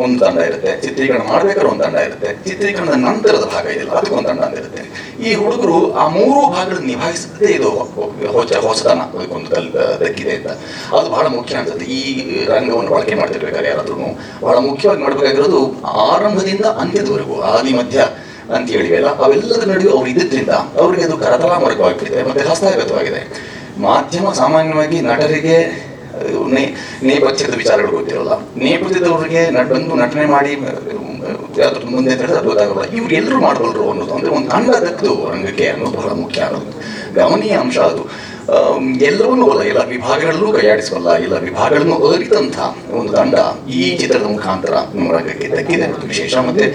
ಒಂದು ತಂಡ ಇರುತ್ತೆ, ಚಿತ್ರೀಕರಣ ಮಾಡ್ಬೇಕಾದ್ರೆ ಒಂದು ತಂಡ ಇರುತ್ತೆ, ಚಿತ್ರೀಕರಣದ ನಂತರದ ಭಾಗ ಇದೆಯಲ್ಲ ಅದಕ್ಕೊಂದು ತಂಡ ಅಂತ ಇರುತ್ತೆ. ಈ ಹುಡುಗರು ಆ ಮೂರು ಭಾಗಗಳನ್ನು ನಿಭಾಯಿಸದೇ ಇದು ಹೊಸತನ ಅದಕ್ಕೊಂದು ದಕ್ಕಿದೆ ಅಂತ. ಅದು ಬಹಳ ಮುಖ್ಯ ಅನ್ಸುತ್ತೆ. ಈ ರಂಗವನ್ನು ಬಳಕೆ ಮಾಡ್ತಿರ್ಬೇಕಾದ್ರೆ ಯಾರಾದ್ರೂ ಬಹಳ ಮುಖ್ಯವಾಗಿ ಮಾಡಬೇಕಾಗಿರೋದು ಆರಂಭದಿಂದ ಅಂತ್ಯದವರೆಗೂ ಆದಿ ಮಧ್ಯ ಅಂತ ಹೇಳಿವೆಲ್ಲ ಅವೆಲ್ಲದ ನಡುವೆ ಅವ್ರು ಇದ್ದಿದ್ದರಿಂದ ಅವ್ರಿಗೆ ಅದು ಕರತಲಾಮರ್ಗವಾಗ್ತಿದೆ ಮತ್ತೆ ಹಸ್ತಗತವಾಗಿದೆ. ಮಾಧ್ಯಮ ಸಾಮಾನ್ಯವಾಗಿ ನಟರಿಗೆ ನೇಪಥ್ಯದ ವಿಚಾರಗಳು ಗೊತ್ತಿರೋಲ್ಲ, ನೇಪಥ್ಯದವ್ರಿಗೆ ಬಂದು ನಟನೆ ಮಾಡಿ ಯಾವ್ದು ಮುಂದೆ ಅಂತ ಹೇಳಿದ್ರೆ ಅದು ಗೊತ್ತಾಗಲ್ಲ. ಇವ್ರು ಎಲ್ಲರೂ ಮಾಡಬಲ್ಲರು ಅನ್ನೋದು ಅಂದರೆ ಒಂದು ತಂಡ ದಕ್ಕದು ರಂಗಕ್ಕೆ ಅನ್ನೋದು ಬಹಳ ಮುಖ್ಯ ಅನ್ನೋದು ಗಮನೀಯ ಅಂಶ. ಅದು ಎಲ್ಲವನ್ನೂ ಅಲ್ಲ, ಎಲ್ಲ ವಿಭಾಗಗಳಲ್ಲೂ ಕೈಯಾಡಿಸಬಲ್ಲ, ಎಲ್ಲ ವಿಭಾಗಗಳನ್ನು ಅರಿತಂಥ ಒಂದು ತಂಡ ಈ ಚಿತ್ರದ ಮುಖಾಂತರ ನಮ್ಮ ರಂಗಕ್ಕೆ ದಕ್ಕಿದೆ ಅನ್ನೋದು ವಿಶೇಷ. ಮತ್ತೆ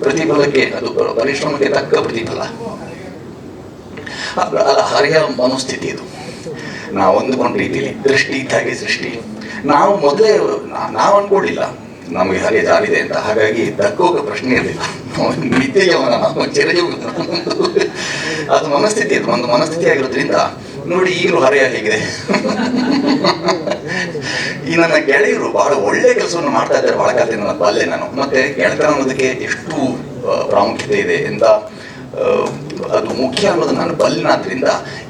ಪ್ರತಿಫಲಕ್ಕೆ ಅದು ಪರಿಶ್ರಮಕ್ಕೆ ತಕ್ಕ ಪ್ರತಿಫಲ. ಹರಿಯ ಮನೋಸ್ಥಿತಿ ಇದು. ನಾವು ಅಂದುಕೊಂಡ ರೀತಿಯಲ್ಲಿ ದೃಷ್ಟಿ ಇದ್ದಾಗೆ ಸೃಷ್ಟಿ. ನಾವು ಮೊದಲೇ ನಾವು ಅನ್ಕೊಳ್ಳಿಲ್ಲ ನಮಗೆ ಹರಿಯ ಜಾರಿದೆ ಅಂತ, ಹಾಗಾಗಿ ದಕ್ಕೋಗ ಪ್ರಶ್ನೆ ಇರಲಿಲ್ಲ. ನಿತ್ಯವನ ಚಿರಜೀವಿ ಅದು ಮನಸ್ಥಿತಿ, ಅದು ಒಂದು ಮನಸ್ಥಿತಿ ಆಗಿರೋದ್ರಿಂದ ನೋಡಿ ಈಗಲೂ ಹರಿಯ ಹೇಗಿದೆ. ಈ ನನ್ನ ಗೆಳೆಯರು ಬಹಳ ಒಳ್ಳೆ ಕೆಲಸವನ್ನು ಮಾಡ್ತಾ ಇದ್ದಾರೆ ಬಹಳ ಕಾಲದಿಂದ ನನ್ನ ಬಲ್ಲೆ ನಾನು. ಮತ್ತೆ ಗೆಳೆತನ ಅನ್ನೋದಕ್ಕೆ ಎಷ್ಟು ಪ್ರಾಮುಖ್ಯತೆ ಇದೆ ಅಂತ ಅದು ಮುಖ್ಯ ಅನ್ನೋದು ನಾನು ಬಲ್ಲಿನಾದ್ರಿಂದ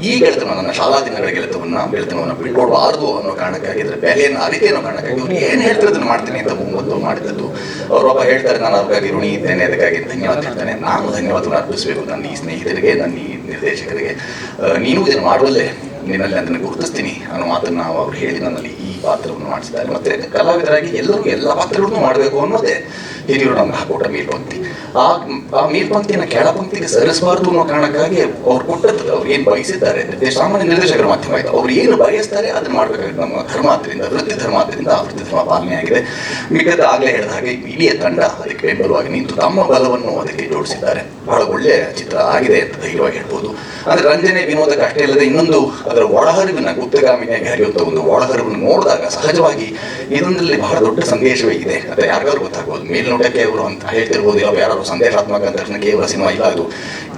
ಈ ಗೆಳೆತನ, ನನ್ನ ಶಾಲಾ ದಿನಗಳ ಗೆಳೆತನವನ್ನು ಬಿಟ್ಕೊಡ್ಬಾರ್ದು ಅನ್ನೋ ಕಾರಣಕ್ಕಾಗಿ ಇದ್ರೆ ಬೆಲೆಯನ್ನು ಅರಿಕೆ ಅನ್ನೋ ಕಾರಣಕ್ಕಾಗಿ ಅವ್ರು ಏನು ಹೇಳ್ತಾರೆ ಅದನ್ನು ಮಾಡ್ತೀನಿ ಅಂತ ಮುಂಬತ್ತು ಮಾಡಿದ್ದು. ಅವರೊಬ್ಬ ಹೇಳ್ತಾರೆ ನಾನು ಅವ್ರಿಗಾಗಿ ಋಣಿ ಇದ್ದೇನೆ, ಅದಕ್ಕಾಗಿ ಧನ್ಯವಾದ ಹೇಳ್ತಾನೆ. ನಾನು ಧನ್ಯವಾದವನ್ನು ಅರ್ಪಿಸಬೇಕು ನನ್ನ ಈ ಸ್ನೇಹಿತರಿಗೆ, ನನ್ನ ಈ ನಿರ್ದೇಶಕರಿಗೆ. ನೀನು ಇದನ್ನು ಮಾಡುವಲ್ಲೇ, ನಿನ್ನಲ್ಲಿ ಅದನ್ನು ಗುರುತಿಸ್ತೀನಿ ಅನ್ನೋ ಮಾತನ್ನು ನಾವು ಅವ್ರು ಹೇಳಿ ನನ್ನಲ್ಲಿ ಈ ಪಾತ್ರವನ್ನು ಮಾಡಿಸಿದ್ದಾರೆ. ಮತ್ತೆ ಕಲಾವಿದರಾಗಿ ಎಲ್ಲರೂ ಎಲ್ಲ ಪಾತ್ರಗಳನ್ನು ಮಾಡಬೇಕು ಅನ್ನೋದೇ ಹಿರಿಯರು ನಮ್ಗೆ ಹಾಕೊಟ್ಟ ಮೇಲ್ಪಂಕ್ತಿ. ಆ ಮೇಲ್ಪಂಕ್ತಿನ ಕೆಳಪಂಕ್ತಿಗೆ ಸರಿಸಬಾರ್ದು ಅನ್ನೋ ಕಾರಣಕ್ಕಾಗಿ ಅವ್ರು ಕೊಟ್ಟದ್ದು, ಅವ್ರು ಏನು ಬಯಸಿದ್ದಾರೆ, ಸಾಮಾನ್ಯ ನಿರ್ದೇಶಕರ ಮಾಧ್ಯಮ ಆಯಿತು, ಅವ್ರು ಏನು ಬಯಸ್ತಾರೆ ಅದನ್ನು ಮಾಡಬೇಕಾಗುತ್ತೆ. ನಮ್ಮ ಧರ್ಮ ಆದ್ದರಿಂದ, ವೃತ್ತಿ ಧರ್ಮ ಆದ್ದರಿಂದ ಆ ವೃತ್ತಿ ಧರ್ಮ ಪಾಲನೆ ಆಗಿದೆ. ಮಿಕ್ಕದ ಆಗಲೇ ಹೇಳಿದ ಹಾಗೆ ಇಡೀ ತಂಡ ಅದಕ್ಕೆ ಬೆಂಬಲವಾಗಿ ನಿಂತು ತಮ್ಮ ಬಲವನ್ನು ಅದಕ್ಕೆ ಜೋಡಿಸಿದ್ದಾರೆ. ಬಹಳ ಒಳ್ಳೆಯ ಚಿತ್ರ ಆಗಿದೆ ಅಂತ ಧೈರ್ಯವಾಗಿ ಹೇಳ್ಬೋದು. ಅಂದರೆ ರಂಜನೆ ವಿನೋದಕ್ಕೆ ಅಷ್ಟೇ ಇಲ್ಲದೆ ಇನ್ನೊಂದು ಅದರ ಒಳಹರಿವಿನ ಗುಪ್ತಗಾಮಿನಿಯಾಗಿ ಹರಿಯುವಂಥ ಒಂದು ಒಳಹರಿವನ್ನು ನೋಡಿದಾಗ ಸಹಜವಾಗಿ ಇದೊಂದರಲ್ಲಿ ಬಹಳ ದೊಡ್ಡ ಸಂದೇಶವೇ ಇದೆ ಅಂತ ಯಾರಿಗಾದ್ರು ಗೊತ್ತಾಗ್ಬೋದು. ಮೇಲ್ನೋಟಕ್ಕೆ ಅವರು ಅಂತ ಹೇಳ್ತಿರ್ಬೋದು, ಯಾರು ಸಂದೇಶಾತ್ಮಕ ಅಂತ ತಕ್ಷಣ ಕೇವಲ ಸಿನಿಮಾ ಇಲ್ಲ. ಅದು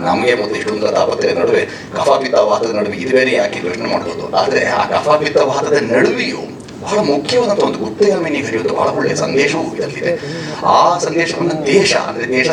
ನಮಗೆ ಮೊದಲು ಇಷ್ಟೊಂದು ತಾಪತ್ರೆಯ ನಡುವೆ ಕಫಾಪಿತ್ತವಾದದ ನಡುವೆ ಇದುವೇ ಯಾಕೆ ಯೋಚನೆ ಮಾಡ್ಬೋದು. ಆದರೆ ಆ ಕಫಾಪಿತ್ತವಾದದ ನಡುವೆಯೂ ಬಹಳ ಮುಖ್ಯವಾದಂಥ ಒಂದು ಗುಪ್ತಗಾಮಿನಿ ಹರಿಯುವಂಥ ಬಹಳ ಒಳ್ಳೆಯ ಸಂದೇಶವೂ ಇದರಲ್ಲಿದೆ. ಆ ಸಂದೇಶವನ್ನು ದೇಶ ಅಂದರೆ ದೇಶ